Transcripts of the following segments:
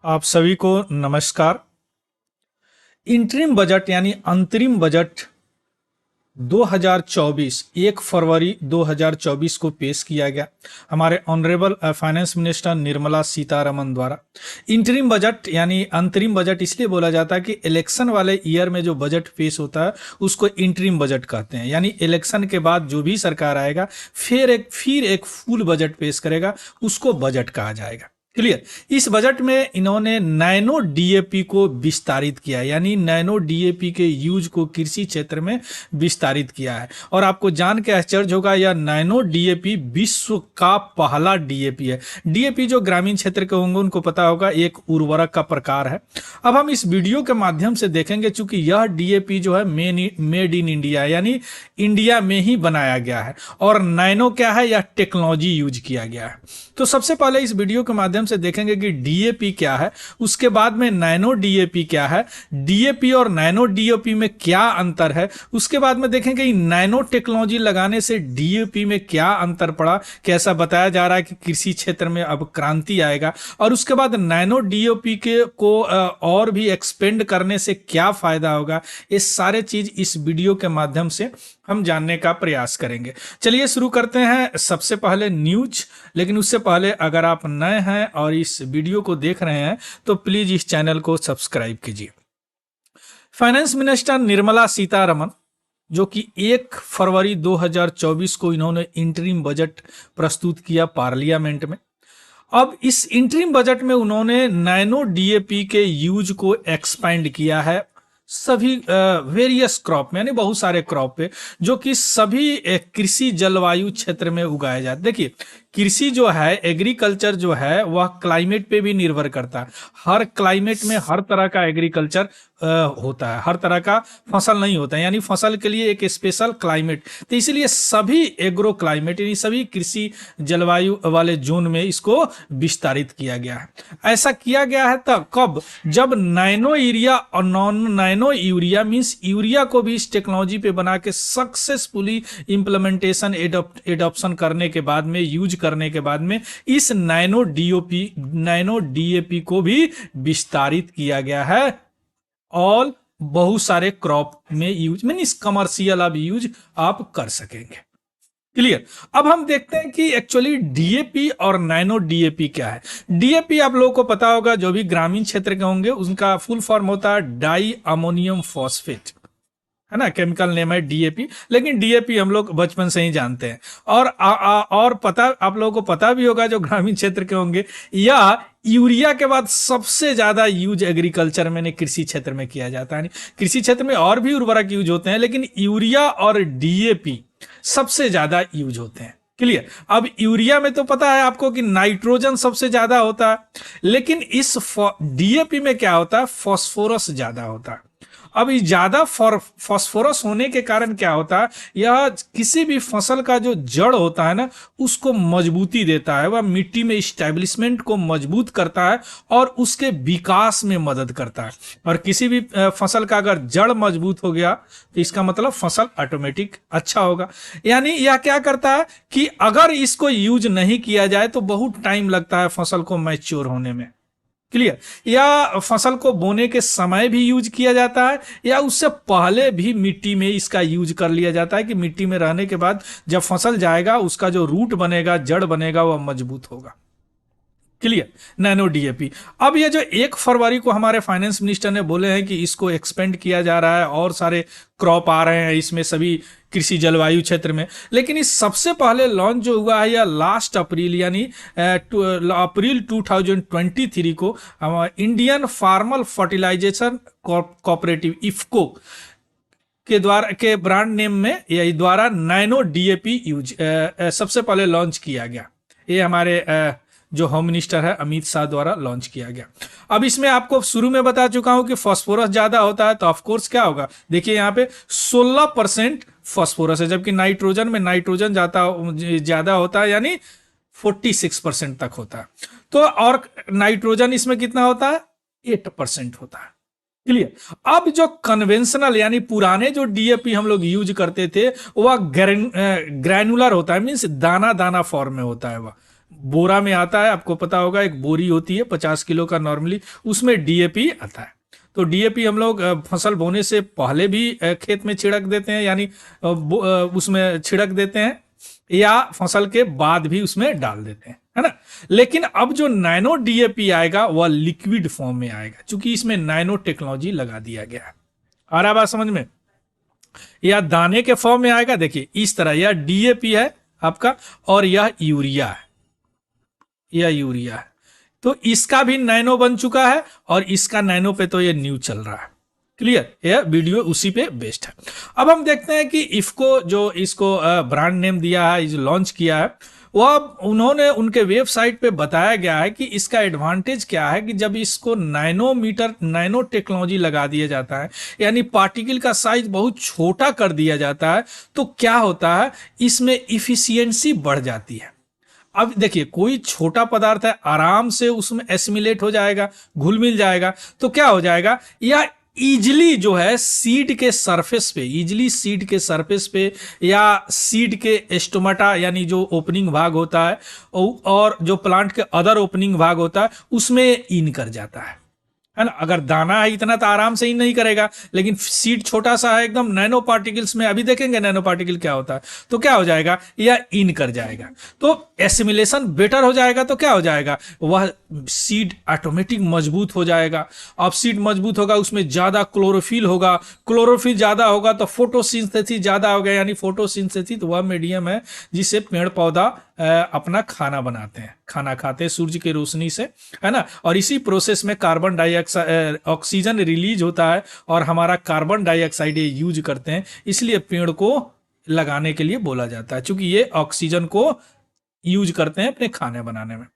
आप सभी को नमस्कार। इंटरिम बजट यानी अंतरिम बजट 2024 1 फरवरी 2024 को पेश किया गया हमारे honourable finance minister Nirmala Sitharaman द्वारा। इंटरिम बजट यानी अंतरिम बजट इसलिए बोला जाता है कि इलेक्शन वाले ईयर में जो बजट पेश होता है उसको इंटरिम बजट कहते हैं। यानी इलेक्शन के बाद जो भी सरकार आएगा फिर एक फुल बजट पेश करेगा, उसको बजट कहा जाएगा। क्लियर। इस बजट में इन्होंने नैनो डीएपी को विस्तारित किया, यानी नैनो डीएपी के यूज को कृषि क्षेत्र में विस्तारित किया है। और आपको जान के आश्चर्य होगा, यह नैनो डीएपी विश्व का पहला डीएपी है। डीएपी जो ग्रामीण क्षेत्र के होंगे उनको पता होगा, एक उर्वरक का प्रकार है। अब हम इस वीडियो के माध्यम से देखेंगे, चूंकि यह डीएपी जो है मेड इन इंडिया यानी इंडिया में ही बनाया गया है, और नैनो क्या है, यह टेक्नोलॉजी यूज किया गया है। तो सबसे पहले इस वीडियो के माध्यम से देखेंगे कि डीएपी क्या है, उसके बाद में नैनो डीएपी क्या है, डीएपी और नैनो डीएपी में क्या अंतर है, उसके बाद में देखेंगे कि नैनो टेक्नोलॉजी लगाने से डीएपी में क्या अंतर पड़ा, कैसा बताया जा रहा है कि कृषि क्षेत्र में अब क्रांति आएगा, और उसके बाद नैनो डीएपी के को और भी एक्सपेंड करने से क्या फायदा होगा। ये सारे चीज इस वीडियो के माध्यम से हम जानने का प्रयास करेंगे। चलिए शुरू करते हैं। सबसे पहले न्यूज, लेकिन उससे पहले अगर आप नए हैं और इस वीडियो को देख रहे हैं तो प्लीज इस चैनल को सब्सक्राइब कीजिए। फाइनेंस मिनिस्टर निर्मला सीतारमन, जो कि 1 फरवरी 2024 को इन्होंने इंटरिम बजट प्रस्तुत किया पार्लियामेंट में। अब इस इंटरिम बजट में उन्होंने नैनो डीएपी के यूज को एक्सपैंड किया है सभी वेरियस क्रॉप में, यानी बहुत सारे क्रॉप पे, जो कि सभी कृषि जलवायु क्षेत्र में उगाए जाते। देखिए, कृषि जो है, एग्रीकल्चर जो है, वह क्लाइमेट पे भी निर्भर करता है। हर क्लाइमेट में हर तरह का एग्रीकल्चर होता है, हर तरह का फसल नहीं होता है, यानी फसल के लिए एक स्पेशल क्लाइमेट। तो इसीलिए सभी एग्रो क्लाइमेट यानी सभी कृषि जलवायु वाले जोन में इसको विस्तारित किया गया है। ऐसा किया गया है तब कब, जब नैनो यूरिया और non nano urea means urea को भी इस टेक्नोलॉजी पे बना के सक्सेसफुली इंप्लीमेंटेशन एडॉप्शन करने के बाद में, यूज करने के बाद में, इस नैनो डीएपी को भी विस्तारित किया गया है और बहुत सारे क्रॉप में यूज मीन्स कमर्शियल अब यूज आप कर सकेंगे। क्लियर। अब हम देखते हैं कि एक्चुअली डीएपी और नैनो डीएपी क्या है। डीएपी आप लोगों को पता होगा, जो भी ग्रामीण क्षेत्र के होंगे, उनका फुल फॉर्म होता है डाई अमोनियम फॉस्फेट, है ना, केमिकल नेम है डीएपी। लेकिन डीएपी हम लोग बचपन से ही जानते हैं। और पता आप लोगों को पता भी होगा, जो ग्रामीण क्षेत्र के होंगे, या यूरिया के बाद सबसे ज्यादा यूज एग्रीकल्चर में कृषि क्षेत्र में किया जाता है। कृषि क्षेत्र में और भी उर्वरक यूज होते हैं, लेकिन यूरिया और डीएपी सबसे ज्यादा यूज होते हैं। क्लियर। अब यूरिया में तो पता है आपको कि नाइट्रोजन सबसे ज्यादा होता है, लेकिन इस डीएपी में क्या होता है, फास्फोरस ज्यादा होता है। अब ये ज्यादा फास्फोरस होने के कारण क्या होता है, यह किसी भी फसल का जो जड़ होता है ना, उसको मजबूती देता है, वह मिट्टी में स्टैब्लिशमेंट को मजबूत करता है और उसके विकास में मदद करता है। और किसी भी फसल का अगर जड़ मजबूत हो गया तो इसका मतलब फसल ऑटोमेटिक अच्छा होगा। यानी यह क्या करता है कि अगर इसको यूज नहीं किया जाए तो बहुत टाइम लगता है फसल को मैच्योर होने में। क्लियर। या फसल को बोने के समय भी यूज किया जाता है, या उससे पहले भी मिट्टी में इसका यूज कर लिया जाता है कि मिट्टी में रहने के बाद जब फसल जाएगा, उसका जो रूट बनेगा, जड़ बनेगा, वह मजबूत होगा। क्लियर। Nano DAP. अब ये जो 1 फरवरी को हमारे फाइनेंस मिनिस्टर ने बोले हैं कि इसको एक्सपेंड किया जा रहा है और सारे क्रॉप आ रहे हैं इसमें, सभी कृषि जलवायु क्षेत्र में, लेकिन इस सबसे पहले लॉन्च जो हुआ है, या लास्ट अप्रैल यानी अप्रैल 2023 को Indian farmer fertilisation cooperative IFFCO के द्वारा के ब्रांड नेम में यही द्वारा नैनो डीएपी यूज सबसे पहले लॉन्च किया गया। ये हमारे जो होम मिनिस्टर है अमित शाह द्वारा लॉन्च किया गया। अब इसमें आपको शुरू में बता चुका हूं कि फास्फोरस ज्यादा होता है, तो ऑफकोर्स क्या होगा, देखिए यहाँ पे 16% फास्फोरस है, जबकि नाइट्रोजन में नाइट्रोजन ज्यादा होता है, यानी 46% तक होता है। तो और नाइट्रोजन इसमें कितना होता है, 8% होता है। क्लियर। अब जो कन्वेंशनल यानी पुराने जो डीएपी हम लोग यूज करते थे, वह ग्रैनुलर होता है, मीन्स दाना दाना फॉर्म में होता है, वह बोरा में आता है, आपको पता होगा एक बोरी होती है 50 किलो का नॉर्मली, उसमें डीएपी आता है। तो डीएपी हम लोग फसल बोने से पहले भी खेत में छिड़क देते हैं, यानी उसमें छिड़क देते हैं, या फसल के बाद भी उसमें डाल देते हैं, है ना। लेकिन अब जो नैनो डीएपी आएगा वह लिक्विड फॉर्म में आएगा, क्योंकि इसमें नैनो टेक्नोलॉजी लगा दिया गया है। आ रहा बात समझ में? या दाने के फॉर्म में आएगा, देखिए इस तरह, यह डीएपी है आपका और यह यूरिया है, यह यूरिया है। तो इसका भी नैनो बन चुका है और इसका नैनो पे तो ये न्यू चल रहा है। क्लियर? यह वीडियो उसी पे बेस्ड है। अब हम देखते हैं कि इफको जो इसको ब्रांड नेम दिया है, लॉन्च किया है, वह उन्होंने उनके वेबसाइट पे बताया गया है कि इसका एडवांटेज क्या है कि जब इसको नैनोमीटर नैनो टेक्नोलॉजी लगा दिया जाता है, यानी पार्टिकल का साइज बहुत छोटा कर दिया जाता है, तो क्या होता है, इसमें इफिशियंसी बढ़ जाती है। अब देखिए कोई छोटा पदार्थ है, आराम से उसमें एसिमिलेट हो जाएगा, घुल मिल जाएगा, तो क्या हो जाएगा, या इजली जो है सीड के सरफेस पे, इजली सीड के सरफेस पे या सीड के स्टोमाटा यानी जो ओपनिंग भाग होता है और जो प्लांट के अदर ओपनिंग भाग होता है उसमें इन कर जाता है ना। अगर दाना है इतना तो आराम से ही नहीं करेगा, लेकिन सीड छोटा सा है एकदम, नैनो पार्टिकल्स में अभी देखेंगे नैनो पार्टिकल क्या होता है, तो क्या हो जाएगा, या इन कर जाएगा, तो एसिमिलेशन बेटर हो जाएगा, तो क्या हो जाएगा, वह सीड ऑटोमेटिक मजबूत हो जाएगा। अब सीड मजबूत होगा, उसमें ज्यादा क्लोरोफिल होगा, क्लोरोफिल ज्यादा होगा तो फोटोसिंथेसिस ज्यादा होगा, यानी फोटोसिंथेसिस वह मीडियम है जिससे पेड़ पौधा अपना खाना बनाते हैं, खाना खाते हैं सूर्य की रोशनी से, है ना। और इसी प्रोसेस में कार्बन डाइऑक्साइड ऑक्सीजन रिलीज होता है और हमारा कार्बन डाइऑक्साइड ये यूज करते हैं, इसलिए पेड़ को लगाने के लिए बोला जाता है, क्योंकि ये ऑक्सीजन को यूज करते हैं अपने खाने बनाने में।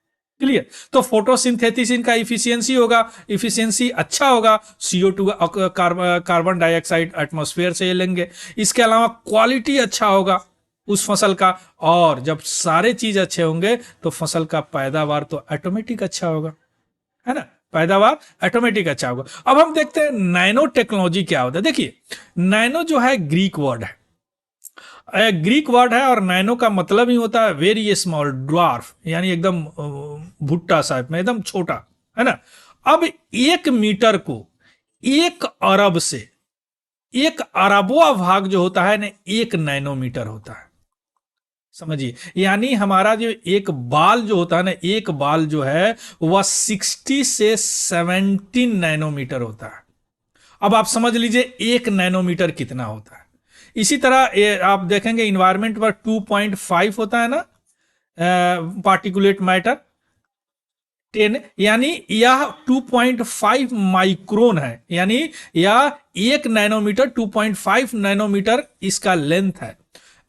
क्लियर? तो फोटोसिंथेसिस इनका इफिशियंसी होगा, इफिशियंसी अच्छा होगा, CO2 कार्बन डाइऑक्साइड एटमॉस्फेयर से लेंगे। इसके अलावा क्वालिटी अच्छा होगा उस फसल का, और जब सारे चीज अच्छे होंगे तो फसल का पैदावार तो ऑटोमेटिक अच्छा होगा, है ना, पैदावार ऑटोमेटिक अच्छा होगा। अब हम देखते हैं नैनो टेक्नोलॉजी क्या होता है। देखिए नैनो जो है ग्रीक वर्ड है, ग्रीक वर्ड है, और नैनो का मतलब ही होता है वेरी स्मॉल, ड्वार्फ, यानी एकदम भुट्टा साइज में, एकदम छोटा, है ना। अब 1 मीटर को 1 अरब से 1 अरबवा भाग जो होता है ना, 1 नैनोमीटर होता है, समझिए। यानी हमारा जो एक बाल जो होता है ना, एक बाल जो है वह 60 से 17 नैनोमीटर होता है। अब आप समझ लीजिए 1 नैनोमीटर कितना होता है। इसी तरह आप देखेंगे इन्वायरमेंट पर 2.5 होता है ना, पार्टिकुलेट मैटर 10, यानी यह 2.5 माइक्रोन है, यानी यह 1 नैनोमीटर 2.5 नैनोमीटर इसका लेंथ है,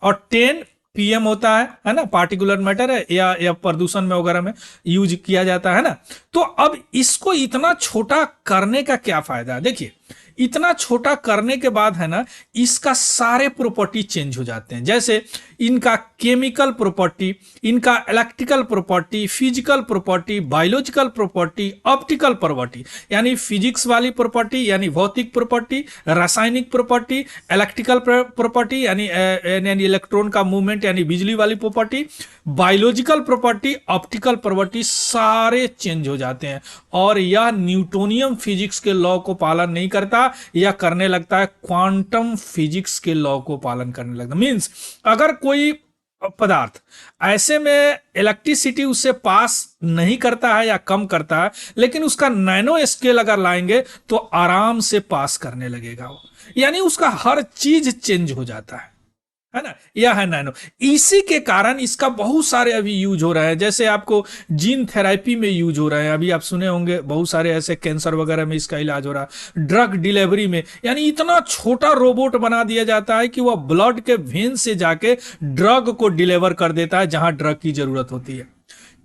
और 10 PM होता है ना, पार्टिकुलर मैटर है, या प्रदूषण में वगैरह में यूज किया जाता है ना। तो अब इसको इतना छोटा करने का क्या फायदा है, देखिए इतना छोटा करने के बाद है ना, इसका सारे प्रॉपर्टी चेंज हो जाते हैं, जैसे इनका केमिकल प्रॉपर्टी, इनका electrical property, physical property, biological property, optical property, यानी फिजिक्स वाली प्रॉपर्टी यानी भौतिक प्रॉपर्टी, रासायनिक प्रॉपर्टी, इलेक्ट्रिकल प्रॉपर्टी यानी इलेक्ट्रॉन का मूवमेंट यानी बिजली वाली property, biological property, optical property, सारे चेंज हो जाते हैं। और यह न्यूटोनियम फिजिक्स के लॉ को पालन नहीं करता, या करने लगता है क्वांटम फिजिक्स के लॉ को पालन करने लगता। मींस अगर कोई पदार्थ ऐसे में इलेक्ट्रिसिटी उससे पास नहीं करता है या कम करता है, लेकिन उसका नैनो स्केल अगर लाएंगे तो आराम से पास करने लगेगा वो, यानी उसका हर चीज चेंज हो जाता है ना। यह है नैनो। इसी के कारण इसका बहुत सारे अभी यूज हो रहा है, जैसे आपको जीन थेरेपी में यूज हो रहा है, अभी आप सुने होंगे बहुत सारे ऐसे कैंसर वगैरह में इसका इलाज हो रहा है, ड्रग डिलीवरी में, यानी इतना छोटा रोबोट बना दिया जाता है कि वह ब्लड के वेन से जाके ड्रग को डिलीवर कर देता है जहां ड्रग की जरूरत होती है।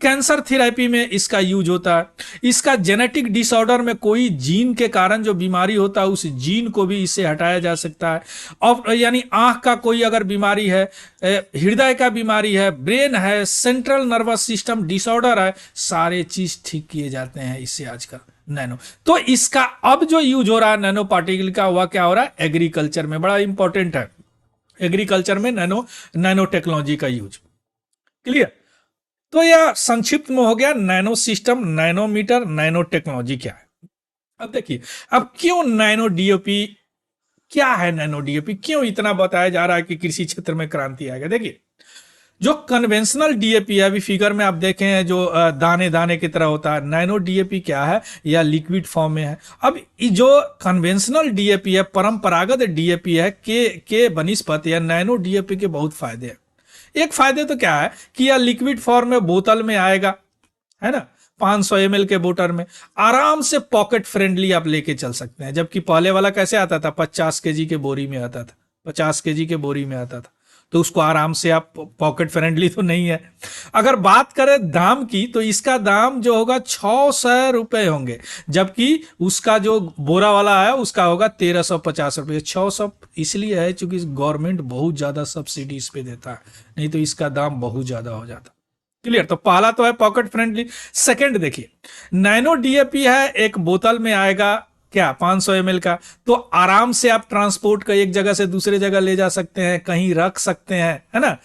कैंसर थेरेपी में इसका यूज होता है। इसका जेनेटिक डिसऑर्डर में कोई जीन के कारण जो बीमारी होता है उस जीन को भी इससे हटाया जा सकता है। और यानी आंख का कोई अगर बीमारी है, हृदय का बीमारी है, ब्रेन है, सेंट्रल नर्वस सिस्टम डिसऑर्डर है, सारे चीज ठीक किए जाते हैं इससे आजकल नैनो। तो इसका अब जो यूज हो रहा है नैनो पार्टिकल का, वह क्या हो रहा है, एग्रीकल्चर में बड़ा इंपॉर्टेंट है। एग्रीकल्चर में नैनो टेक्नोलॉजी का यूज। क्लियर? तो यह संक्षिप्त में हो गया nano system, nanometre, nano technology क्या है। अब देखिए, अब क्यों नैनो डीओपी, क्या है नैनो डीओपी, क्यों इतना बताया जा रहा है कि कृषि क्षेत्र में क्रांति आएगा। देखिए, जो कन्वेंशनल डीएपी है, अभी फिगर में आप देखें हैं जो दाने दाने की तरह होता है, नैनो डीएपी क्या है, या लिक्विड फॉर्म में है। अब जो कन्वेंशनल डीएपी है, परंपरागत डीएपी है, के बनिस्पत या नैनो डीएपी के बहुत फायदे हैं। एक फायदे तो क्या है कि यह लिक्विड फॉर्म में बोतल में आएगा, है ना, 500 ml के बोतल में आराम से पॉकेट फ्रेंडली आप लेके चल सकते हैं। जबकि पहले वाला कैसे आता था, 50 केजी के बोरी में आता था, 50 केजी के बोरी में आता था, तो उसको आराम से आप, पॉकेट फ्रेंडली तो नहीं है। अगर बात करें दाम की, तो इसका दाम जो होगा 600 रुपए होंगे, जबकि उसका जो बोरा वाला है उसका होगा 1350 रुपये। 600 इसलिए है क्योंकि गवर्नमेंट बहुत ज्यादा सब्सिडी इस पे देता है, नहीं तो इसका दाम बहुत ज्यादा हो जाता। क्लियर। तो पहला तो है पॉकेट फ्रेंडली। सेकंड देखिए, नैनो डीएपी है, एक बोतल में आएगा क्या, 500 ml का, तो आराम से आप ट्रांसपोर्ट का एक जगह से दूसरे जगह ले जा सकते हैं, कहीं रख सकते हैं, है ना।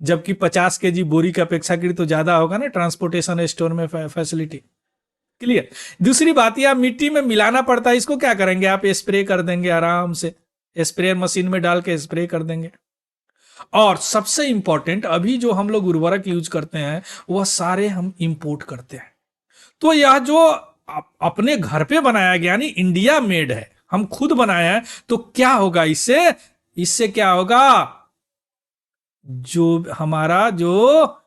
जबकि 50 केजी बोरी की अपेक्षाकृत तो ज्यादा होगा ना ट्रांसपोर्टेशन स्टोर में फैसिलिटी। क्लियर। दूसरी बात, यह मिट्टी में मिलाना पड़ता है, इसको क्या करेंगे आप, स्प्रे कर देंगे आराम से, स्प्रे मशीन में डाल के स्प्रे कर देंगे। और सबसे इंपॉर्टेंट, अभी जो हम लोग उर्वरक यूज करते हैं वह सारे हम इंपोर्ट करते हैं। तो यह जो अपने घर पे बनाया गया, यानी इंडिया मेड है, हम खुद बनाए हैं, तो क्या होगा इससे, इससे क्या होगा, जो हमारा जो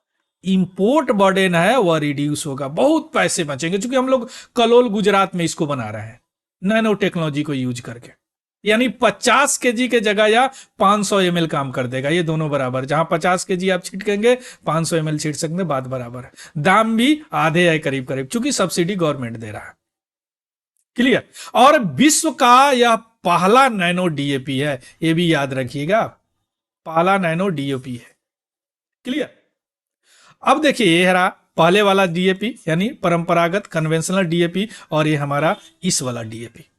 इंपोर्ट बर्डन है वह रिड्यूस होगा, बहुत पैसे बचेंगे, क्योंकि हम लोग कलोल गुजरात में इसको बना रहे हैं नैनो टेक्नोलॉजी को यूज करके। यानी 50 केजी के जगह या 500 ml काम कर देगा, ये दोनों बराबर, जहां 50 केजी आप छिटकेंगे 500 ml छिट सकते, बात बराबर है। दाम भी आधे है करीब करीब, क्योंकि सब्सिडी गवर्नमेंट दे रहा है। क्लियर। और विश्व का यह पहला नैनो डीएपी है, ये भी याद रखिएगा, पहला नैनो डीएपी है। क्लियर। अब देखिए, ये रहा पहले वाला डीएपी, यानी परंपरागत कन्वेंशनल डीएपी, और ये हमारा इस वाला डीएपी।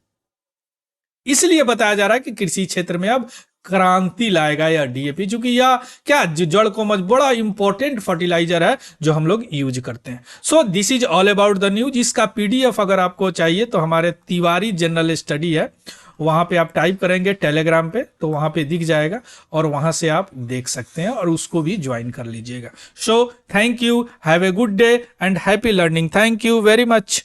इसलिए बताया जा रहा है कि कृषि क्षेत्र में अब क्रांति लाएगा यह डीएपी, क्योंकि यह क्या, जड़ को बड़ा इंपॉर्टेंट फर्टिलाइजर है जो हम लोग यूज करते हैं। So this is all about the news. इसका पीडीएफ अगर आपको चाहिए तो हमारे तिवारी जनरल स्टडी है, वहां पे आप टाइप करेंगे टेलीग्राम पे, तो वहां पे दिख जाएगा, और वहां से आप देख सकते हैं, और उसको भी ज्वाइन कर लीजिएगा। So thank you, have a good day and happy learning. Thank you very much.